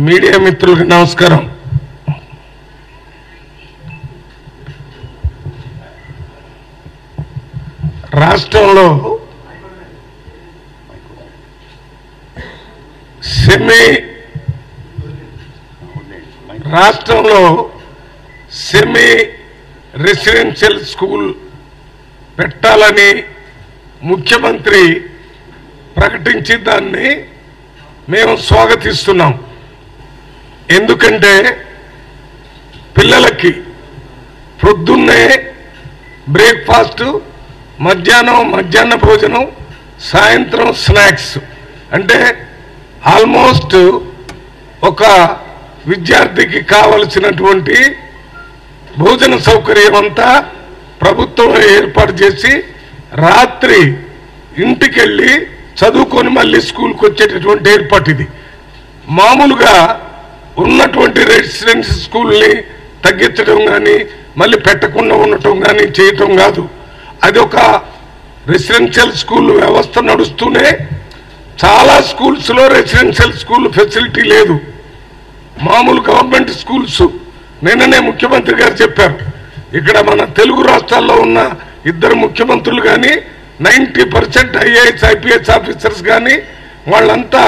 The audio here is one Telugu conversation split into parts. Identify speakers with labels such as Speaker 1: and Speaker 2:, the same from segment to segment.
Speaker 1: మీడియా మిత్రులకు నమస్కారం. రాష్ట్రంలో సెమీ రెసిడెన్షియల్ స్కూల్ పెట్టాలని ముఖ్యమంత్రి ప్రకటించి దాన్ని మేము స్వాగతిస్తున్నాం. ఎందుకంటే పిల్లలకి పొద్దున్నే బ్రేక్ఫాస్ట్, మధ్యాహ్న భోజనం, సాయంత్రం స్నాక్స్, అంటే ఆల్మోస్ట్ ఒక విద్యార్థికి కావలసినటువంటి భోజన సౌకర్యం అంతా ప్రభుత్వం ఏర్పాటు చేసి రాత్రి ఇంటికెళ్ళి చదువుకొని మళ్ళీ స్కూల్కి వచ్చేటటువంటి ఏర్పాటు ఇది. మామూలుగా ఉన్నటువంటి రెసిడెన్షియల్ స్కూల్ని తగ్గించడం కానీ మళ్ళీ పెట్టకుండా ఉండటం కానీ చేయటం కాదు. అది ఒక రెసిడెన్షియల్ స్కూల్ వ్యవస్థ నడుస్తూనే చాలా స్కూల్స్లో రెసిడెన్షియల్ స్కూల్ ఫెసిలిటీ లేదు. మామూలు గవర్నమెంట్ స్కూల్స్ నిన్ననే ముఖ్యమంత్రి గారు చెప్పారు. ఇక్కడ మన తెలుగు రాష్ట్రాల్లో ఉన్న ఇద్దరు ముఖ్యమంత్రులు కానీ 90% IAS IPS ఆఫీసర్స్ కానీ వాళ్ళంతా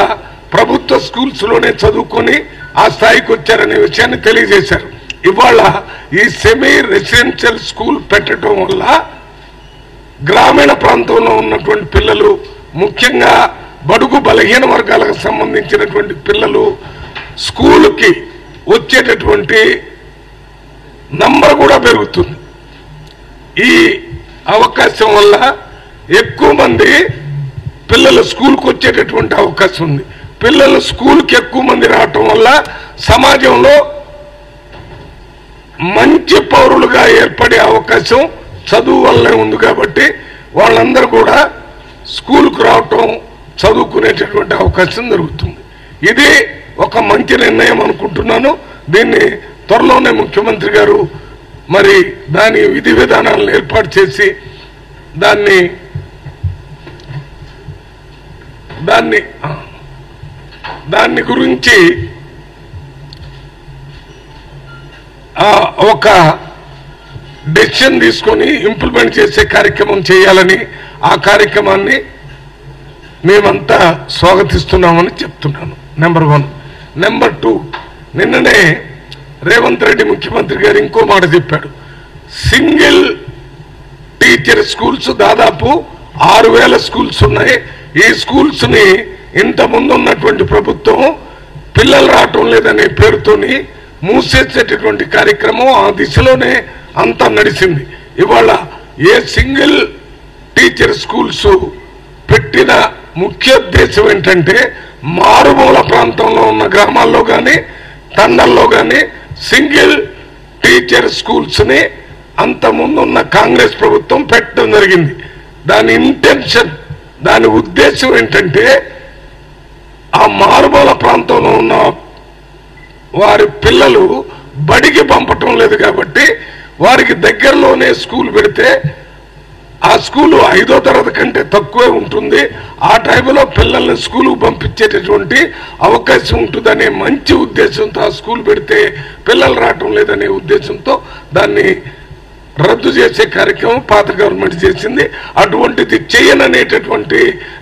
Speaker 1: ప్రభుత్వ స్కూల్స్లోనే చదువుకొని ఆ స్థాయికి వచ్చారనే విషయాన్ని తెలియజేశారు. ఇవాళ ఈ సెమీ రెసిడెన్షియల్ స్కూల్ పెట్టడం వల్ల గ్రామీణ ప్రాంతంలో ఉన్నటువంటి పిల్లలు, ముఖ్యంగా బడుగు బలహీన వర్గాలకు సంబంధించినటువంటి పిల్లలు స్కూలుకి వచ్చేటటువంటి నంబర్ కూడా పెరుగుతుంది. ఈ అవకాశం వల్ల ఎక్కువ మంది పిల్లలు స్కూల్కి వచ్చేటటువంటి అవకాశం ఉంది. పిల్లలు స్కూల్కి ఎక్కువ మంది రావటం వల్ల సమాజంలో మంచి పౌరులుగా ఏర్పడే అవకాశం చదువు వల్లనే ఉంది. కాబట్టి వాళ్ళందరూ కూడా స్కూల్కు రావటం, చదువుకునేటటువంటి అవకాశం జరుగుతుంది. ఇది ఒక మంచి నిర్ణయం అనుకుంటున్నాను. దీన్ని త్వరలోనే ముఖ్యమంత్రి గారు మరి దాని విధి విధానాలను ఏర్పాటు చేసి దాన్ని గురించి ఒక డెసిషన్ తీసుకొని ఇంప్లిమెంట్ చేసే కార్యక్రమం చేయాలని, ఆ కార్యక్రమాన్ని మేమంతా స్వాగతిస్తున్నామని చెప్తున్నాను. నెంబర్ 1. నెంబర్ 2, నిన్ననే రేవంత్ రెడ్డి ముఖ్యమంత్రి గారు ఇంకో మాట చెప్పాడు. సింగిల్ టీచర్ స్కూల్స్ దాదాపు 6000 స్కూల్స్ ఉన్నాయి. ఈ స్కూల్స్ని ఇంతకుముందు ఉన్నటువంటి ప్రభుత్వం పిల్లలు రావటం లేదనే పేరుతోని మూసేసేటటువంటి కార్యక్రమం ఆ దిశలోనే అంతా నడిచింది. ఇవాళ ఏ సింగిల్ టీచర్ స్కూల్స్ పెట్టిన ముఖ్య ఉద్దేశం ఏంటంటే మారుమూల ప్రాంతంలో ఉన్న గ్రామాల్లో కానీ తండల్లో కానీ సింగిల్ టీచర్ స్కూల్స్ని అంతకుముందు ఉన్న కాంగ్రెస్ ప్రభుత్వం పెట్టడం జరిగింది. దాని ఇంటెన్షన్, దాని ఉద్దేశం ఏంటంటే ఆ మారుమూల ప్రాంతంలో ఉన్న వారి పిల్లలు బడికి పంపటం లేదు కాబట్టి వారికి దగ్గరలోనే స్కూల్ పెడితే ఆ స్కూలు 5వ తరగతి కంటే తక్కువే ఉంటుంది. ఆ టైంలో పిల్లల్ని స్కూలుకు పంపించేటటువంటి అవకాశం ఉంటుందనే మంచి ఉద్దేశంతో ఆ స్కూల్ పెడితే పిల్లలు రావటం లేదనే ఉద్దేశంతో దాన్ని రద్దు చేసే కార్యక్రమం పాత గవర్నమెంట్ చేసింది. అటువంటిది చేయననేటటువంటి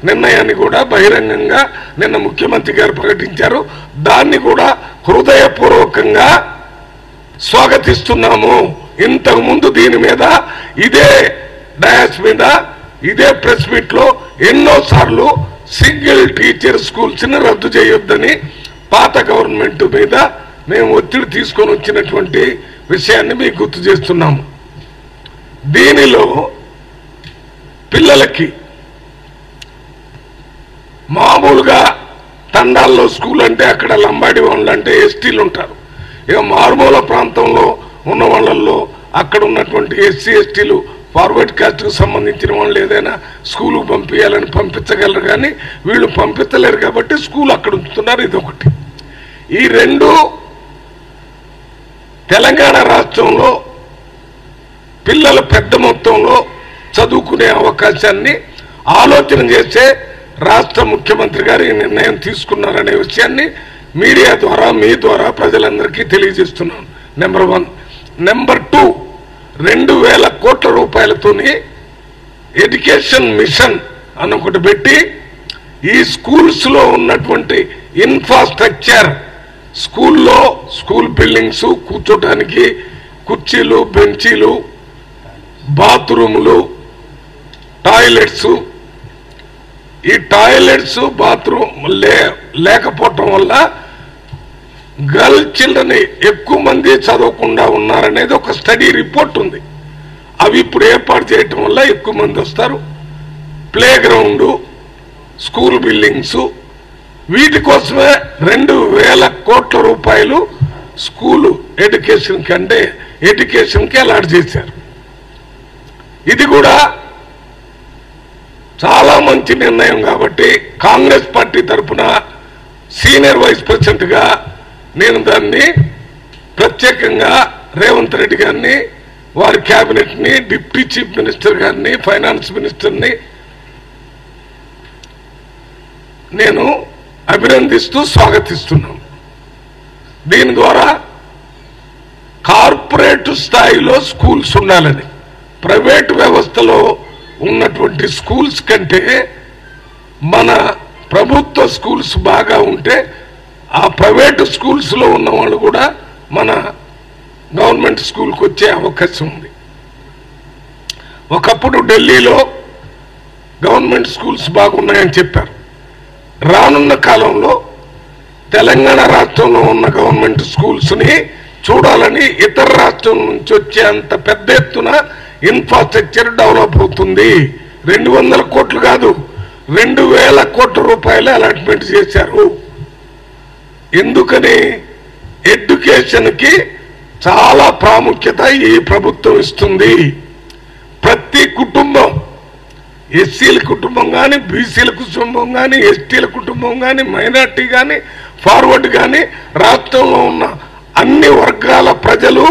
Speaker 1: నిర్ణయాన్ని కూడా బహిరంగంగా నిన్న ముఖ్యమంత్రి గారు ప్రకటించారు. దాన్ని కూడా హృదయపూర్వకంగా స్వాగతిస్తున్నాము. ఇంతకుముందు దీని మీద ఇదే డయాస్ మీద ఇదే ప్రెస్ మీట్ లో ఎన్నోసార్లు సింగిల్ టీచర్ స్కూల్స్ ని రద్దు చేయొద్దని పాత గవర్నమెంట్ మీద మేము ఒత్తిడి తీసుకొని వచ్చినటువంటి విషయాన్ని మీకు గుర్తు చేస్తున్నాము. దీనిలో పిల్లలకి మామూలుగా తండాల్లో స్కూల్ అంటే అక్కడ లంబాడి వాళ్ళు అంటే ఎస్టీలు ఉంటారు. ఇక మారుమూల ప్రాంతంలో ఉన్న వాళ్ళల్లో అక్కడ ఉన్నటువంటి SC STలు ఫార్వర్డ్ కాస్ట్కు సంబంధించిన వాళ్ళు ఏదైనా స్కూలుకు పంపించాలని పంపించగలరు, కానీ వీళ్ళు పంపించలేరు కాబట్టి స్కూల్ అక్కడ ఉంచుతున్నారు. ఇదొకటి. ఈ రెండు తెలంగాణ రాష్ట్రంలో పిల్లలు పెద్ద మొత్తంలో చదువుకునే అవకాశాన్ని ఆలోచన చేసే రాష్ట్ర ముఖ్యమంత్రి గారు ఈ నిర్ణయం తీసుకున్నారనే విషయాన్ని మీడియా ద్వారా మీ ద్వారా ప్రజలందరికీ తెలియజేస్తున్నాను. నెంబర్ 1. నెంబర్ 2, 2000 కోట్ల రూపాయలతోని ఎడ్యుకేషన్ మిషన్ అని ఒకటి పెట్టి ఈ స్కూల్స్ లో ఉన్నటువంటి ఇన్ఫ్రాస్ట్రక్చర్, స్కూల్లో స్కూల్ బిల్డింగ్స్, కూర్చోటానికి కుర్చీలు, బెంచీలు, బాత్రూములు, టాయిలెట్స్, ఈ టాయిలెట్స్ బాత్రూమ్ లేకపోవటం వల్ల గర్ల్ చిల్డ్రన్ ఎక్కువ మంది చదవకుండా ఉన్నారనేది ఒక స్టడీ రిపోర్ట్ ఉంది. అవి ఇప్పుడు ఏర్పాటు చేయటం వల్ల ఎక్కువ మంది వస్తారు. ప్లే గ్రౌండ్, స్కూల్ బిల్డింగ్స్, వీటి కోసమే 2000 కోట్ల రూపాయలు స్కూలు ఎడ్యుకేషన్ కంటే ఎడ్యుకేషన్కి అలాట్ చేశారు. ఇది కూడా చాలా మంచి నిర్ణయం కాబట్టి కాంగ్రెస్ పార్టీ తరఫున సీనియర్ వైస్ ప్రెసిడెంట్గా నేను దాన్ని ప్రత్యేకంగా రేవంత్ రెడ్డి గారిని, వారి క్యాబినెట్ని, డిప్యూటీ చీఫ్ మినిస్టర్ గారిని, ఫైనాన్స్ మినిస్టర్ని నేను అభినందిస్తూ స్వాగతిస్తున్నాను. దీని ద్వారా కార్పొరేట్ స్థాయిలో స్కూల్స్ ఉండాలని, ప్రైవేట్ వ్యవస్థలో ఉన్నటువంటి స్కూల్స్ కంటే మన ప్రభుత్వ స్కూల్స్ బాగా ఉంటే ఆ ప్రైవేట్ స్కూల్స్ లో ఉన్న వాళ్ళు కూడా మన గవర్నమెంట్ స్కూల్కి వచ్చే అవకాశం ఉంది. ఒకప్పుడు ఢిల్లీలో గవర్నమెంట్ స్కూల్స్ బాగున్నాయని చెప్పారు. రానున్న కాలంలో తెలంగాణ రాష్ట్రంలో ఉన్న గవర్నమెంట్ స్కూల్స్ ని చూడాలని ఇతర రాష్ట్రం నుంచి వచ్చే అంత పెద్ద ఎత్తున ఇన్ఫ్రాస్ట్రక్చర్ డెవలప్ అవుతుంది. 200 కోట్లు కాదు, 2000 కోట్ల రూపాయలు అలాట్మెంట్ చేశారు. ఎందుకని? ఎడ్యుకేషన్ కి చాలా ప్రాముఖ్యత ఈ ప్రభుత్వం ఇస్తుంది. ప్రతి కుటుంబం, ఎస్సీల కుటుంబం కానీ, బీసీల కుటుంబం కానీ, ఎస్టీల కుటుంబం కానీ, మైనార్టీ కానీ, ఫార్వర్డ్ కానీ, రాష్ట్రంలో ఉన్న అన్ని వర్గాల ప్రజలు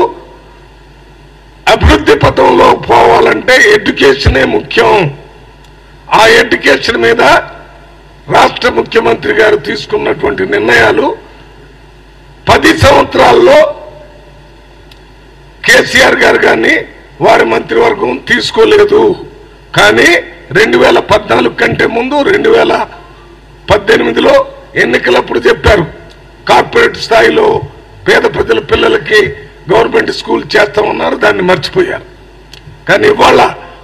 Speaker 1: అభివృద్ధి పథంలో పోవాలంటే ఎడ్యుకేషనే ముఖ్యం. ఆ ఎడ్యుకేషన్ మీద రాష్ట్ర ముఖ్యమంత్రి గారు తీసుకున్నటువంటి నిర్ణయాలు 10 సంవత్సరాల్లో కేసీఆర్ గారు కానీ వారి మంత్రివర్గం తీసుకోలేదు. కానీ 2014 కంటే ముందు 2018లో ఎన్నికలప్పుడు చెప్పారు కార్పొరేట్ స్థాయిలో పేద ప్రజల పిల్లలకి గవర్నమెంట్ స్కూల్ చేస్తామన్నారు, దాన్ని మర్చిపోయారు. కానీ ఇవాళ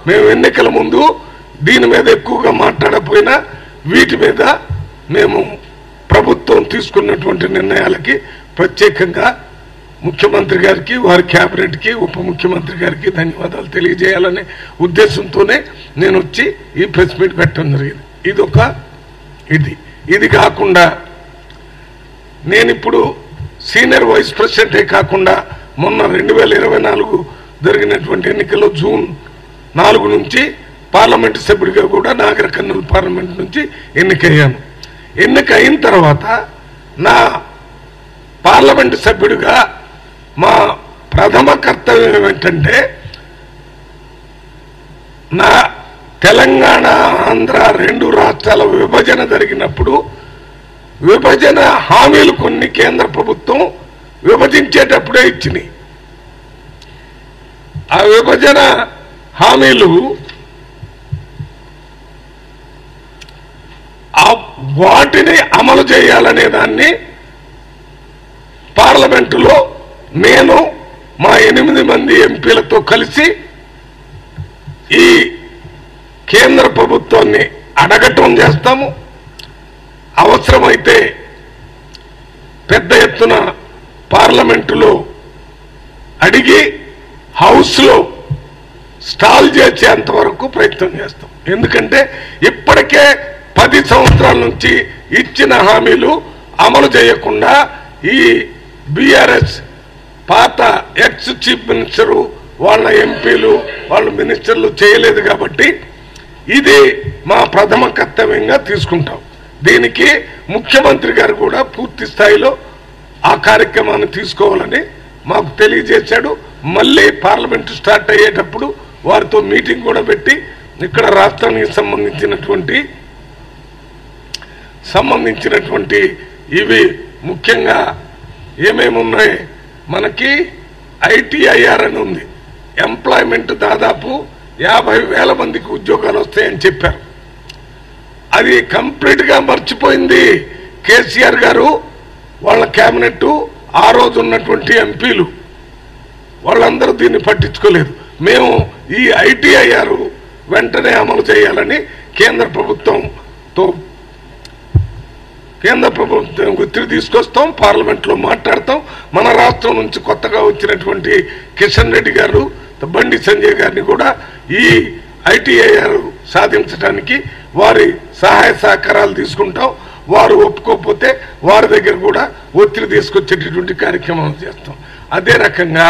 Speaker 1: మేము ఎన్నికల ముందు దీని మీద ఎక్కువగా మాట్లాడకపోయినా వీటి మీద మేము ప్రభుత్వం తీసుకున్నటువంటి నిర్ణయాలకి ప్రత్యేకంగా ముఖ్యమంత్రి గారికి, వారి క్యాబినెట్కి, ఉప ముఖ్యమంత్రి గారికి ధన్యవాదాలు తెలియజేయాలనే ఉద్దేశంతోనే నేను వచ్చి ఈ ప్రెస్ మీట్ పెట్టడం జరిగింది. ఇది కాకుండా నేను ఇప్పుడు సీనియర్ వైస్ ప్రెసిడెంటే కాకుండా మొన్న 2024 జరిగినటువంటి ఎన్నికల్లో జూన్ 4 నుంచి పార్లమెంటు సభ్యుడిగా కూడా నాగర్ కర్నూలు పార్లమెంట్ నుంచి ఎన్నికయ్యాను. ఎన్నికైన తర్వాత నా పార్లమెంటు సభ్యుడిగా మా ప్రథమ కర్తవ్యం ఏమిటంటే నా తెలంగాణ ఆంధ్ర 2 రాష్ట్రాల విభజన జరిగినప్పుడు విభజన హామీలు కొన్ని కేంద్ర ప్రభుత్వం విభజించేటప్పుడే ఇచ్చినాయి. ఆ విభజన హామీలు వాటిని అమలు చేయాలనే దాన్ని పార్లమెంటులో నేను మా 8 మంది ఎంపీలతో కలిసి ఈ కేంద్ర ప్రభుత్వాన్ని అడగటం చేస్తాము. అవసరమైతే పెద్ద ఎత్తున పార్లమెంటులో అడిగి హౌస్లో స్టాల్ చేసేంత వరకు ప్రయత్నం చేస్తాం. ఎందుకంటే ఇప్పటికే 10 సంవత్సరాల నుంచి ఇచ్చిన హామీలు అమలు చేయకుండా ఈ బీఆర్ఎస్ పాత ఎక్స్ చీఫ్ మినిస్టరు, వాళ్ళ ఎంపీలు, వాళ్ళ మినిస్టర్లు చేయలేదు. కాబట్టి ఇది మా ప్రథమ కర్తవ్యంగా తీసుకుంటాం. దీనికి ముఖ్యమంత్రి గారు కూడా పూర్తి స్థాయిలో ఆ కార్యక్రమాన్ని తీసుకోవాలని మాకు తెలియజేశాడు. మళ్ళీ పార్లమెంటు స్టార్ట్ అయ్యేటప్పుడు వారితో మీటింగ్ కూడా పెట్టి ఇక్కడ రాష్ట్రానికి సంబంధించినటువంటి ఇవి ముఖ్యంగా ఏమేమి ఉన్నాయి మనకి ఐటీఐఆర్ అని ఉంది. ఎంప్లాయ్మెంట్ దాదాపు 50,000 మందికి ఉద్యోగాలు వస్తాయని చెప్పారు. అది కంప్లీట్గా మర్చిపోయింది కేసీఆర్ గారు, వాళ్ళ కేబినెట్, ఆ రోజు ఉన్నటువంటి ఎంపీలు వాళ్ళందరూ దీన్ని పట్టించుకోలేదు. మేము ఈ ఐటీఐఆర్ వెంటనే అమలు చేయాలని కేంద్ర ప్రభుత్వం ఒత్తిడి తీసుకొస్తాం, పార్లమెంట్లో మాట్లాడతాం. మన రాష్ట్రం నుంచి కొత్తగా వచ్చినటువంటి కిషన్ రెడ్డి గారు, బండి సంజయ్ గారిని కూడా ఈ ఐటీఐఆర్ సాధించడానికి వారి సహాయ సహకారాలు తీసుకుంటాం. వారు ఒప్పుకోకపోతే వారి దగ్గర కూడా ఒత్తిడి తీసుకొచ్చేటటువంటి కార్యక్రమం చేస్తాం. అదే రకంగా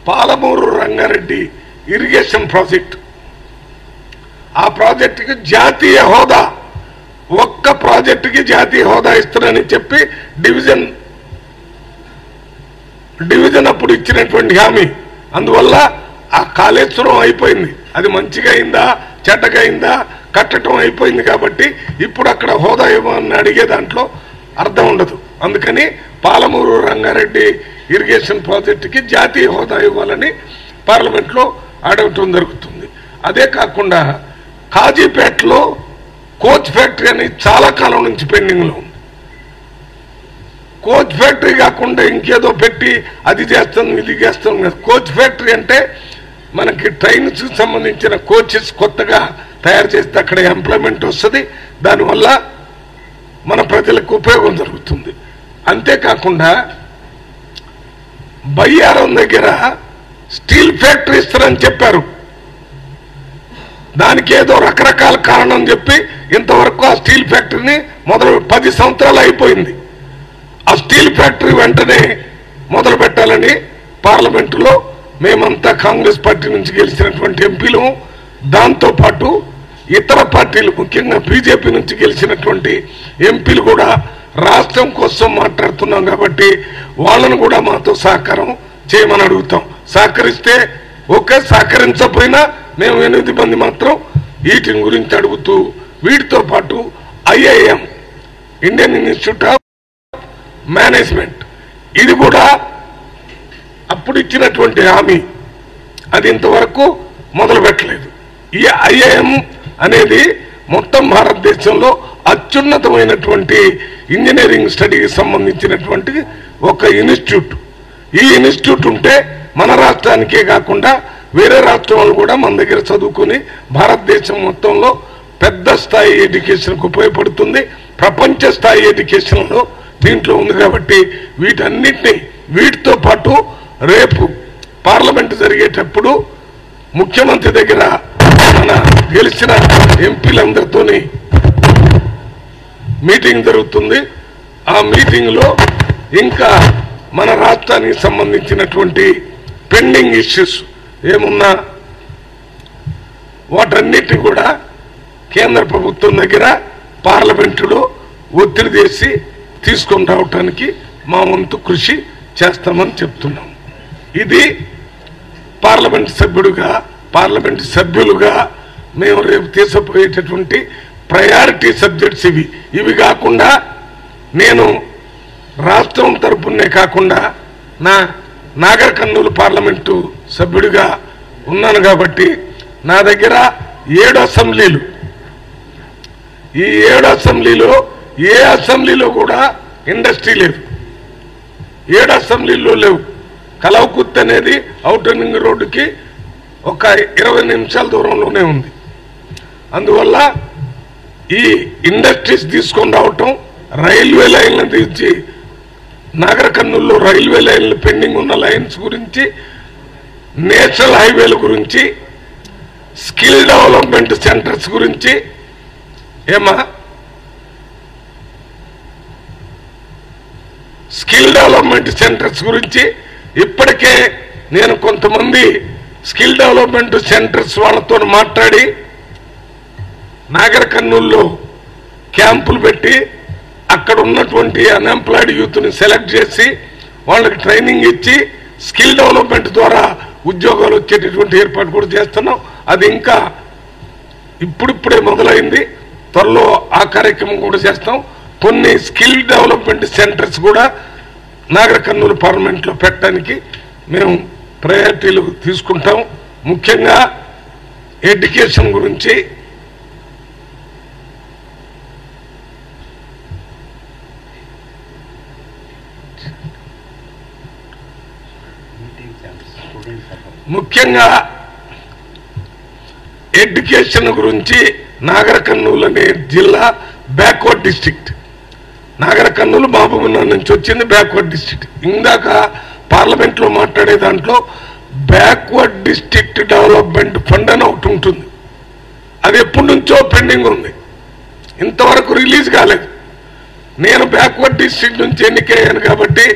Speaker 1: పాలమూరు రంగారెడ్డి ఇరిగేషన్ ప్రాజెక్ట్, ఆ ప్రాజెక్టుకి జాతీయ హోదా, ఒక్క ప్రాజెక్టుకి జాతీయ హోదా ఇస్తారని చెప్పి డివిజన్ అప్పుడు ఇచ్చినటువంటి హామీ. అందువల్ల ఆ కాళేశ్వరం అయిపోయింది. అది మంచిగా అయిందా చెడ్డగా అయిందా కట్టడం అయిపోయింది కాబట్టి ఇప్పుడు అక్కడ హోదా ఇవ్వమని అడిగే దాంట్లో అర్థం ఉండదు. అందుకని పాలమూరు రంగారెడ్డి ఇరిగేషన్ ప్రాజెక్టుకి జాతీయ హోదా ఇవ్వాలని పార్లమెంట్లో అడగటం జరుగుతుంది. అదే కాకుండా కాజీపేటలో కోచ్ ఫ్యాక్టరీ అని చాలా కాలం నుంచి పెండింగ్లో ఉంది. కోచ్ ఫ్యాక్టరీ కాకుండా ఇంకేదో పెట్టి అది చేస్తాం ఇది చేస్తాం. కోచ్ ఫ్యాక్టరీ అంటే మనకి ట్రైన్స్ సంబంధించిన కోచెస్ కొత్తగా తయారు చేస్తే అక్కడ ఎంప్లాయ్మెంట్ వస్తుంది, దానివల్ల మన ప్రజలకు ఉపయోగం జరుగుతుంది. అంతేకాకుండా బయ్యారం దగ్గర స్టీల్ ఫ్యాక్టరీ ఇస్తారని చెప్పారు. దానికి ఏదో రకరకాల కారణం చెప్పి ఇంతవరకు ఆ స్టీల్ ఫ్యాక్టరీని 10 సంవత్సరాలు అయిపోయింది. ఆ స్టీల్ ఫ్యాక్టరీ వెంటనే మొదలు పెట్టాలని పార్లమెంటులో మేమంతా కాంగ్రెస్ పార్టీ నుంచి గెలిచినటువంటి ఎంపీలు, దాంతోపాటు ఇతర పార్టీలు ముఖ్యంగా బీజేపీ నుంచి గెలిచినటువంటి ఎంపీలు కూడా రాష్ట్రం కోసం మాట్లాడుతున్నాం కాబట్టి వాళ్ళను కూడా మాతో సహకారం చేయమని అడుగుతాం. సహకరిస్తే ఓకే, సహకరించకపోయినా మేము 8 మంది మాత్రం వీటిని గురించి అడుగుతూ, వీటితో పాటు IIM Indian institute of management, ఇది కూడా అప్పుడు ఇచ్చినటువంటి హామీ, అది ఇంతవరకు మొదలు పెట్టలేదు. ఈ ఐఐఎం అనేది మొత్తం భారతదేశంలో అత్యున్నతమైనటువంటి ఇంజనీరింగ్ స్టడీకి సంబంధించినటువంటి ఒక ఇన్స్టిట్యూట్. ఈ ఇన్స్టిట్యూట్ ఉంటే మన రాష్ట్రానికే కాకుండా వేరే రాష్ట్రాలు కూడా మన దగ్గర చదువుకుని భారతదేశం మొత్తంలో పెద్ద స్థాయి ఎడ్యుకేషన్కు ఉపయోగపడుతుంది. ప్రపంచ స్థాయి ఎడ్యుకేషన్లో దీంట్లో ఉంది కాబట్టి వీటన్నిటినీ, వీటితో పాటు రేపు పార్లమెంట్ జరిగేటప్పుడు ముఖ్యమంత్రి దగ్గర మన గెలిచిన ఎంపీలందరితో మీటింగ్ జరుగుతుంది. ఆ మీటింగ్లో ఇంకా మన రాష్ట్రానికి సంబంధించినటువంటి పెండింగ్ ఇష్యూస్ ఏమున్నా వాటన్నిటిని కూడా కేంద్ర ప్రభుత్వం దగ్గర పార్లమెంటులో ఒత్తిడి చేసి తీసుకొని రావటానికి మా వంతు కృషి చేస్తామని చెప్తున్నాం. ఇది పార్లమెంట్ సభ్యులుగా మేము రేపు తీసుకుపోయేటటువంటి ప్రయారిటీ సబ్జెక్ట్స్ ఇవి. ఇవి కాకుండా నేను రాష్ట్రం తరపునే కాకుండా నాగర్ కర్నూలు పార్లమెంటు సభ్యుడిగా ఉన్నాను కాబట్టి నా దగ్గర 7 అసెంబ్లీలు, ఈ 7 అసెంబ్లీలో ఏ అసెంబ్లీలో కూడా ఇండస్ట్రీ లేదు. 7 అసెంబ్లీలో లేవు. కలవకుర్తి అనేది ఔటర్ రింగ్ రోడ్డుకి ఒక 20 నిమిషాల దూరంలోనే ఉంది. అందువల్ల ఈ ఇండస్ట్రీస్ తీసుకొని రావటం, రైల్వే లైన్లను తీర్చి నాగర్ కర్నూలులో రైల్వే లైన్లు పెండింగ్ ఉన్న లైన్స్ గురించి, నేషనల్ హైవేల గురించి, స్కిల్ డెవలప్మెంట్ సెంటర్స్ గురించి, స్కిల్ డెవలప్మెంట్ సెంటర్స్ గురించి ఇప్పటికే నేను కొంతమంది స్కిల్ డెవలప్మెంట్ సెంటర్స్ వాళ్ళతో మాట్లాడి నాగర్ కర్నూలులో క్యాంపులు పెట్టి అక్కడ ఉన్నటువంటి అన్ఎంప్లాయిడ్ యూత్ని సెలెక్ట్ చేసి వాళ్ళకి ట్రైనింగ్ ఇచ్చి స్కిల్ డెవలప్మెంట్ ద్వారా ఉద్యోగాలు వచ్చేటటువంటి ఏర్పాటు కూడా చేస్తున్నాం. అది ఇంకా ఇప్పుడిప్పుడే మొదలైంది, త్వరలో ఆ కార్యక్రమం కూడా చేస్తాం. కొన్ని స్కిల్ డెవలప్మెంట్ సెంటర్స్ కూడా నాగర్ కర్నూలు పార్లమెంట్లో పెట్టడానికి మేము ప్రయారిటీలు తీసుకుంటాం. ముఖ్యంగా ఎడ్యుకేషన్ గురించి నాగర్ కర్నూలు అనే జిల్లా బ్యాక్వర్డ్ డిస్ట్రిక్ట్. నాగర్ కర్నూలు మహబూబ్నగర్ నుంచి వచ్చింది బ్యాక్వర్డ్ డిస్ట్రిక్ట్. ఇందాక పార్లమెంట్లో మాట్లాడే దాంట్లో బ్యాక్వర్డ్ డిస్ట్రిక్ట్ డెవలప్మెంట్ ఫండ్ అని ఒకటి ఉంటుంది. అది ఎప్పటి నుంచో పెండింగ్ ఉంది, ఇంతవరకు రిలీజ్ కాలేదు. నేను బ్యాక్వర్డ్ డిస్ట్రిక్ట్ నుంచి ఎన్నికయ్యాను కాబట్టి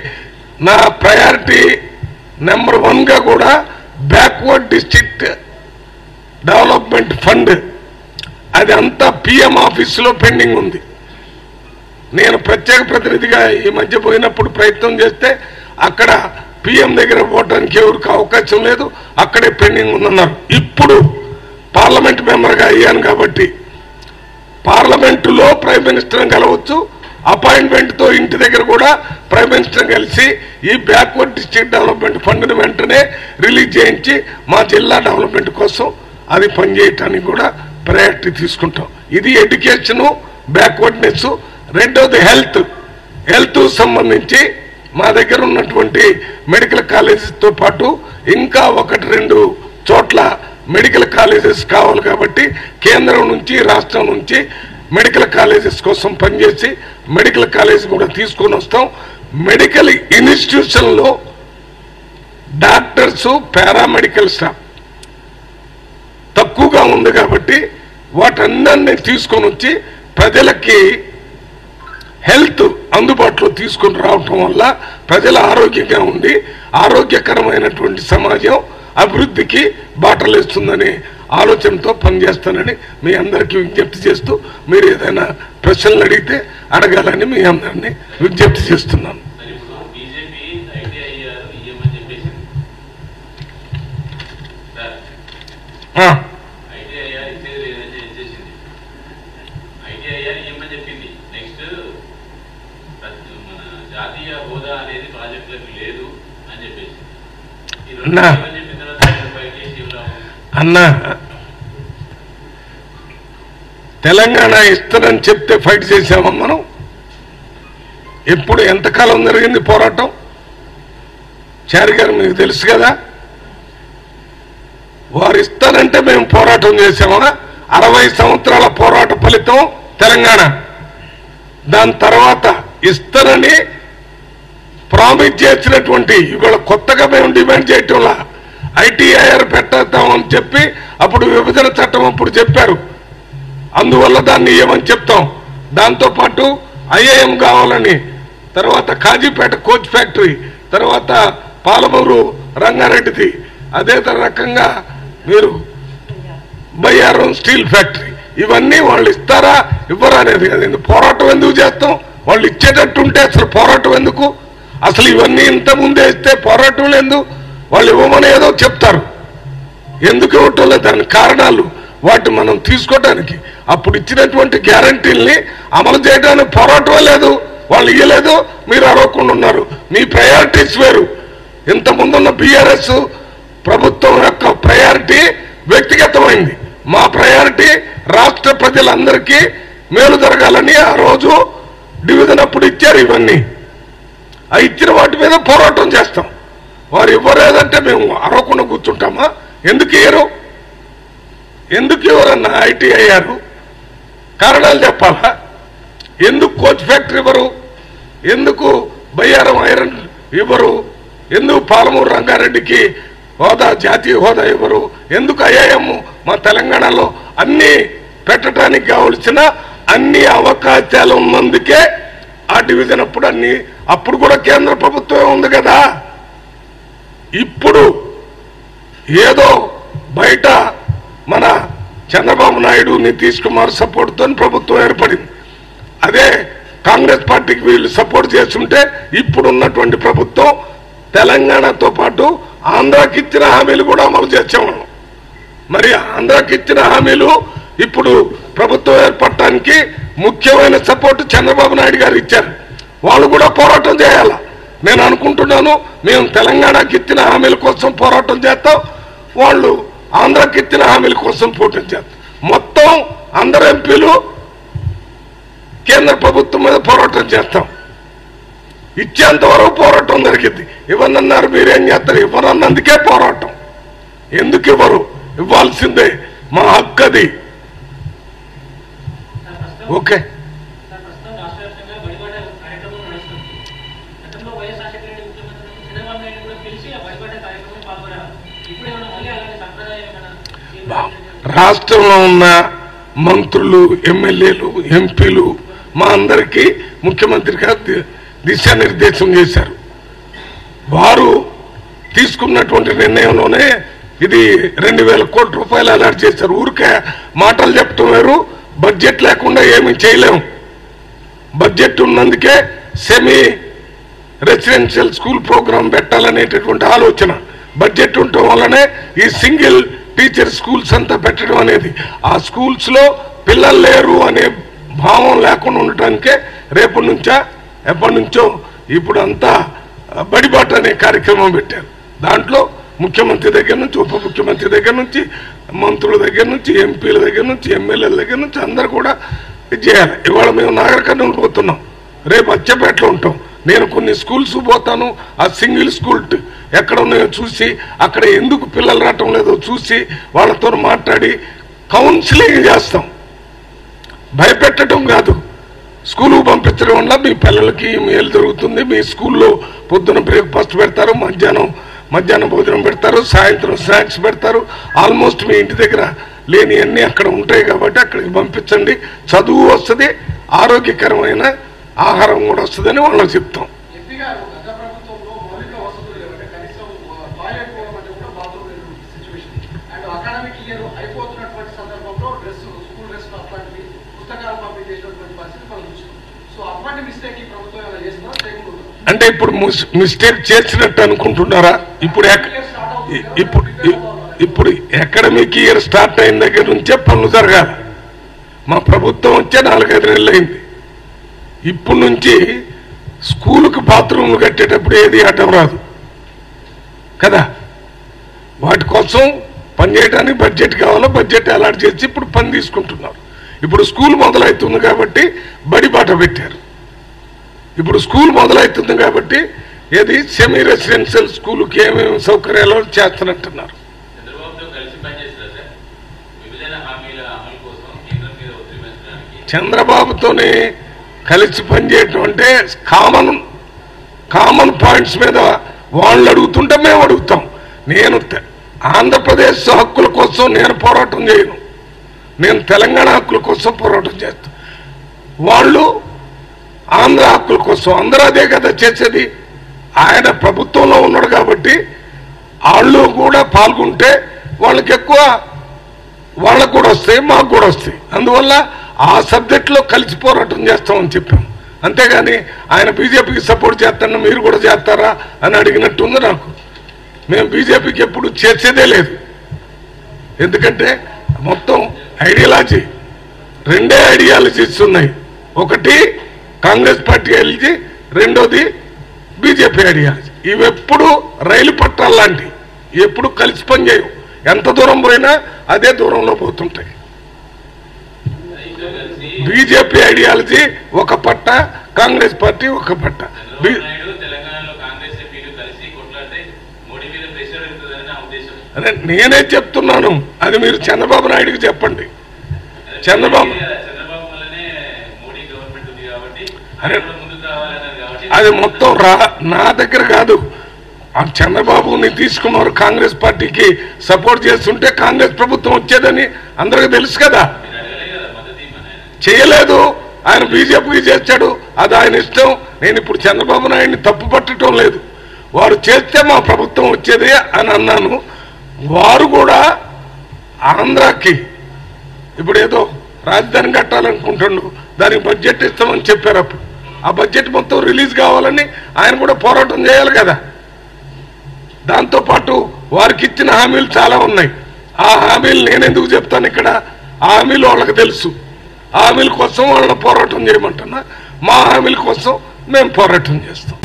Speaker 1: నా ప్రయారిటీ నెంబర్ 1గా కూడా బ్యాక్వర్డ్ డిస్ట్రిక్ట్ డెవలప్మెంట్ ఫండ్ అది అంతా పిఎం ఆఫీసులో పెండింగ్ ఉంది. నేను ప్రత్యేక ప్రతినిధిగా ఈ మధ్య పోయినప్పుడు ప్రయత్నం చేస్తే అక్కడ పిఎం దగ్గర పోవడానికి ఎవరికి అవకాశం లేదు, అక్కడే పెండింగ్ ఉందన్నారు. ఇప్పుడు పార్లమెంట్ మెంబర్గా అయ్యాను కాబట్టి పార్లమెంటులో ప్రైమ్ మినిస్టర్ని కలవచ్చు, అపాయింట్మెంట్తో ఇంటి దగ్గర కూడా ప్రైమ్ మినిస్టర్ కలిసి ఈ బ్యాక్వర్డ్ డిస్ట్రిక్ట్ డెవలప్మెంట్ ఫండ్ని వెంటనే రిలీజ్ చేయించి మా జిల్లా డెవలప్మెంట్ కోసం అది పనిచేయటానికి కూడా ప్రయారిటీ తీసుకుంటాం. ఇది ఎడ్యుకేషను, బ్యాక్వర్డ్నెస్. రెండోది హెల్త్ సంబంధించి మా దగ్గర ఉన్నటువంటి మెడికల్ కాలేజెస్తో పాటు ఇంకా 1-2 చోట్ల మెడికల్ కాలేజెస్ కావాలి కాబట్టి కేంద్రం నుంచి రాష్ట్రం నుంచి మెడికల్ కాలేజెస్ కోసం పనిచేసి మెడికల్ కాలేజ్ కూడా తీసుకొని వస్తాం. మెడికల్ ఇన్స్టిట్యూషన్లో డాక్టర్స్, పారామెడికల్ స్టాఫ్ తక్కువగా ఉంది కాబట్టి వాటన్నిటిని తీసుకొని వచ్చి ప్రజలకి హెల్త్ అందుబాటులో తీసుకొని రావటం వల్ల ప్రజలు ఆరోగ్యంగా ఉండి ఆరోగ్యకరమైనటువంటి సమాజం అభివృద్ధికి బాటలేస్తుందనే ఆలోచనతో పనిచేస్తానని మీ అందరికీ విజ్ఞప్తి చేస్తూ, మీరు ఏదైనా ప్రశ్నలు అడిగితే అడగాలని మీ అందరినీ విజ్ఞప్తి చేస్తున్నాను. అన్నా తెలంగాణ ఇస్తానని చెప్తే ఫైట్ చేసామా మనం? ఎప్పుడు ఎంతకాలం జరిగింది పోరాటం? చారి గారు మీకు తెలుసు కదా, వారు ఇస్తానంటే మేము పోరాటం చేసామా? 60 సంవత్సరాల పోరాట ఫలితం తెలంగాణ. దాని తర్వాత ఇస్తానని ప్రామిస్ చేసినటువంటి ఇవాళ కొత్తగా మేము డిమాండ్ చేయటంలా ఐటీఐఆర్ పెట్టేద్దామని చెప్పి అప్పుడు విభజన చట్టం అప్పుడు చెప్పారు, అందువల్ల దాన్ని ఏమని చెప్తాం. దాంతోపాటు ఐఐఎం కావాలని, తర్వాత కాజీపేట కోచ్ ఫ్యాక్టరీ, తర్వాత పాలమూరు రంగారెడ్డిది, అదే రకంగా మీరు బయ్యారం స్టీల్ ఫ్యాక్టరీ, ఇవన్నీ వాళ్ళు ఇస్తారా ఇవ్వరా అనేది కదా. పోరాటం ఎందుకు చేస్తాం? వాళ్ళు ఇచ్చేటట్టు ఉంటే అసలు పోరాటం ఎందుకు? అసలు ఇవన్నీ ఇంత ముందే ఇస్తే పోరాటం లేదు. వాళ్ళు ఇవ్వమని ఏదో చెప్తారు, ఎందుకు ఇవ్వటం లేదు దాని కారణాలు వాటి మనం తీసుకోవడానికి, అప్పుడు ఇచ్చినటువంటి గ్యారంటీల్ని అమలు చేయడానికి పోరాటమే లేదు. వాళ్ళు ఇవ్వలేదు, మీరు అరవకుండా ఉన్నారు. మీ ప్రయారిటీస్ వేరు. ఇంతకుముందున్న బీఆర్ఎస్ ప్రభుత్వం యొక్క ప్రయారిటీ వ్యక్తిగతమైంది. మా ప్రయారిటీ రాష్ట్ర ప్రజలందరికీ మేలు జరగాలని ఆ రోజు డివిజన్ అప్పుడు ఇచ్చారు. ఇవన్నీ ఆ ఇచ్చిన వాటి మీద పోరాటం చేస్తాం. వారు ఇవ్వలేదంటే మేము అరవకుండా కూర్చుంటామా? ఎందుకు ఇవ్వరు? ఎందుకు ఇవ్వరన్న ఐటీఐఆర్ కారణాలు చెప్పాలా? ఎందుకు కోచ్ ఫ్యాక్టరీ ఇవ్వరు? ఎందుకు బయ్యారం ఐరన్ ఇవ్వరు? ఎందుకు పాలమూరు రంగారెడ్డికి హోదా, జాతీయ హోదా ఇవ్వరు? ఎందుకు ఐఐఎం మా తెలంగాణలో అన్ని పెట్టడానికి కావలసిన అన్ని అవకాశాలు ఉన్నందుకే ఆ డివిజన్ అప్పుడు కూడా కేంద్ర ప్రభుత్వమే ఉంది కదా. ఇప్పుడు ఏదో బయట మన చంద్రబాబు నాయుడు, నితీష్ కుమార్ సపోర్ట్తో ప్రభుత్వం ఏర్పడింది. అదే కాంగ్రెస్ పార్టీకి వీళ్ళు సపోర్ట్ చేస్తుంటే ఇప్పుడు ఉన్నటువంటి ప్రభుత్వం తెలంగాణతో పాటు ఆంధ్రాకి ఇచ్చిన హామీలు కూడా అమలు చేసేవాళ్ళం. మరి ఆంధ్రాకి ఇచ్చిన హామీలు ఇప్పుడు ప్రభుత్వం ఏర్పడటానికి ముఖ్యమైన సపోర్ట్ చంద్రబాబు నాయుడు గారు ఇచ్చారు. వాళ్ళు కూడా పోరాటం చేయాలి. నేను అనుకుంటున్నాను, మేము తెలంగాణకి ఇచ్చిన హామీల కోసం పోరాటం చేస్తాం, వాళ్ళు ఆంధ్రాకి ఇచ్చిన హామీల కోసం పోరాటం చేస్తాం. మొత్తం అందరు ఎంపీలు కేంద్ర ప్రభుత్వం మీద పోరాటం చేస్తాం. ఇచ్చేంత వరకు పోరాటం జరిగింది. ఇవ్వనన్నారు, మీరేం చేస్తారు? ఇవ్వనన్నందుకే పోరాటం. ఎందుకు ఇవ్వరు? ఇవ్వాల్సిందే, మా హక్కు అది. ఓకే, రాష్ట్రంలో ఉన్న మంత్రులు, ఎమ్మెల్యేలు, ఎంపీలు మా అందరికీ ముఖ్యమంత్రి గారు దిశానిర్దేశం చేశారు. వారు తీసుకున్నటువంటి నిర్ణయంలోనే ఇది 2000 కోట్ల రూపాయలు అలాట్ చేశారు. ఊరికే మాటలు చెప్పడం వేరు, బడ్జెట్ లేకుండా ఏమీ చేయలేము. బడ్జెట్ ఉన్నందుకే సెమీ రెసిడెన్షియల్ స్కూల్ ప్రోగ్రాం పెట్టాలనేటటువంటి ఆలోచన. బడ్జెట్ ఉండటం వల్లనే ఈ సింగిల్ టీచర్ స్కూల్స్ అంతా పెట్టడం అనేది. ఆ స్కూల్స్ లో పిల్లలు లేరు అనే భావం లేకుండా ఉండటానికే రేపటి నుంచో ఎప్పటి నుంచో ఇప్పుడు అంతా బడిబాట అనే కార్యక్రమం పెట్టారు. దాంట్లో ముఖ్యమంత్రి దగ్గర నుంచి, ఉప ముఖ్యమంత్రి దగ్గర నుంచి, మంత్రుల దగ్గర నుంచి, ఎంపీల దగ్గర నుంచి, ఎమ్మెల్యేల దగ్గర నుంచి అందరు కూడా ఇది చేయాలి. ఇవాళ మేము నాగర్ కర్నూలు పోతున్నాం, రేపు అచ్చపేటలో ఉంటాం. నేను కొన్ని స్కూల్స్ పోతాను, ఆ సింగిల్ స్కూల్ ఎక్కడ ఉన్నాయో చూసి, అక్కడ ఎందుకు పిల్లలు రావటం లేదో చూసి వాళ్ళతో మాట్లాడి కౌన్సిలింగ్ చేస్తాం. భయపెట్టడం కాదు, స్కూలుకు పంపించడం వల్ల మీ పిల్లలకి మేలు జరుగుతుంది. మీ స్కూల్లో పొద్దున బ్రేక్ఫాస్ట్ పెడతారు, మధ్యాహ్నం భోజనం పెడతారు, సాయంత్రం స్నాక్స్ పెడతారు. ఆల్మోస్ట్ మీ ఇంటి దగ్గర లేని అన్నీ అక్కడ ఉంటాయి కాబట్టి అక్కడికి పంపించండి. చదువు వస్తుంది, ఆరోగ్యకరమైన ఆహారం కూడా వస్తుందని వాళ్ళకి చెప్తాం. అంటే ఇప్పుడు మిస్టేక్ చేసినట్టు అనుకుంటున్నారా? ఇప్పుడు అకాడమిక్ ఇయర్ స్టార్ట్ అయిన దగ్గర నుంచే పనులు జరగాలి. మా ప్రభుత్వం వచ్చే 4-5 నెలలు అయింది. ఇప్పుడు నుంచి స్కూలుకు బాత్రూమ్లు కట్టేటప్పుడు ఏది ఆటం రాదు కదా. వాటి కోసం పనిచేయడానికి బడ్జెట్ కావాలో బడ్జెట్ అలాట్ చేసి ఇప్పుడు పని తీసుకుంటున్నారు. ఇప్పుడు స్కూల్ మొదలవుతుంది కాబట్టి బడి బాట పెట్టారు. ఇప్పుడు స్కూల్ మొదలవుతుంది కాబట్టి ఏది సెమీ రెసిడెన్షియల్ స్కూల్కి ఏమేమి సౌకర్యాలు చేస్తున్నట్టున్నారు. చంద్రబాబుతోనే కలిసి పనిచేయటం అంటే కామన్ పాయింట్స్ మీద వాళ్ళు అడుగుతుంటే మేము అడుగుతాం. నేను ఆంధ్రప్రదేశ్ హక్కుల కోసం నేను పోరాటం చేయను, నేను తెలంగాణ హక్కుల కోసం పోరాటం చేస్తాను. వాళ్ళు ఆంధ్ర హక్కుల కోసం, అందరూ అదే కదా చేసేది. ఆయన ప్రభుత్వంలో ఉన్నాడు కాబట్టి వాళ్ళు కూడా పాల్గొంటే వాళ్ళకి ఎక్కువ, వాళ్ళకు కూడా వస్తాయి, మాకు కూడా వస్తాయి. అందువల్ల ఆ సబ్జెక్టులో కలిసి పోరాటం చేస్తామని చెప్పాం. అంతేగాని ఆయన బీజేపీకి సపోర్ట్ చేస్తాను మీరు కూడా చేస్తారా అని అడిగినట్టుంది నాకు. మేము బీజేపీకి ఎప్పుడు చేర్చేదే లేదు. ఎందుకంటే మొత్తం ఐడియాలజీ, 2 ఐడియాలజీస్ ఉన్నాయి. ఒకటి కాంగ్రెస్ పార్టీ ఐడియాలజీ, రెండోది బీజేపీ ఐడియాలజీ. ఇవెప్పుడు రైలు పట్టాలంటే ఎప్పుడు కలిసి పనిచేయవు. ఎంత దూరం పోయినా అదే దూరంలో పోతుంటాయి. బీజేపీ ఐడియాలజీ ఒక పట్ట, కాంగ్రెస్ పార్టీ ఒక పట్ట. అదే నేనే చెప్తున్నాను, అది మీరు చంద్రబాబు నాయుడుకి చెప్పండి. చంద్రబాబు అది మొత్తం నా దగ్గర కాదు. ఆ చంద్రబాబుని తీసుకున్నారు, కాంగ్రెస్ పార్టీకి సపోర్ట్ చేస్తుంటే కాంగ్రెస్ ప్రభుత్వం వచ్చేదని అందరికీ తెలుసు కదా. చేయలేదు, ఆయన బీజేపీకి చేశాడు, అది ఆయన ఇష్టం. నేను ఇప్పుడు చంద్రబాబు నాయుడిని తప్పు పట్టడం లేదు. వారు చేస్తే మా ప్రభుత్వం వచ్చేది అని అన్నాను. వారు కూడా ఆంధ్రాకి ఇప్పుడు ఏదో రాజధాని కట్టాలనుకుంటుండు, దానికి బడ్జెట్ ఇస్తామని చెప్పారు. అప్పుడు ఆ బడ్జెట్ మొత్తం రిలీజ్ కావాలని ఆయన కూడా పోరాటం చేయాలి కదా. దాంతోపాటు వారికి ఇచ్చిన హామీలు చాలా ఉన్నాయి. ఆ హామీలు నేను ఎందుకు చెప్తాను ఇక్కడ? ఆ హామీలు వాళ్ళకి తెలుసు. హామీల కోసం వాళ్ళని పోరాటం చేయమంటున్నా. మా హామీల కోసం మేము పోరాటం చేస్తాం.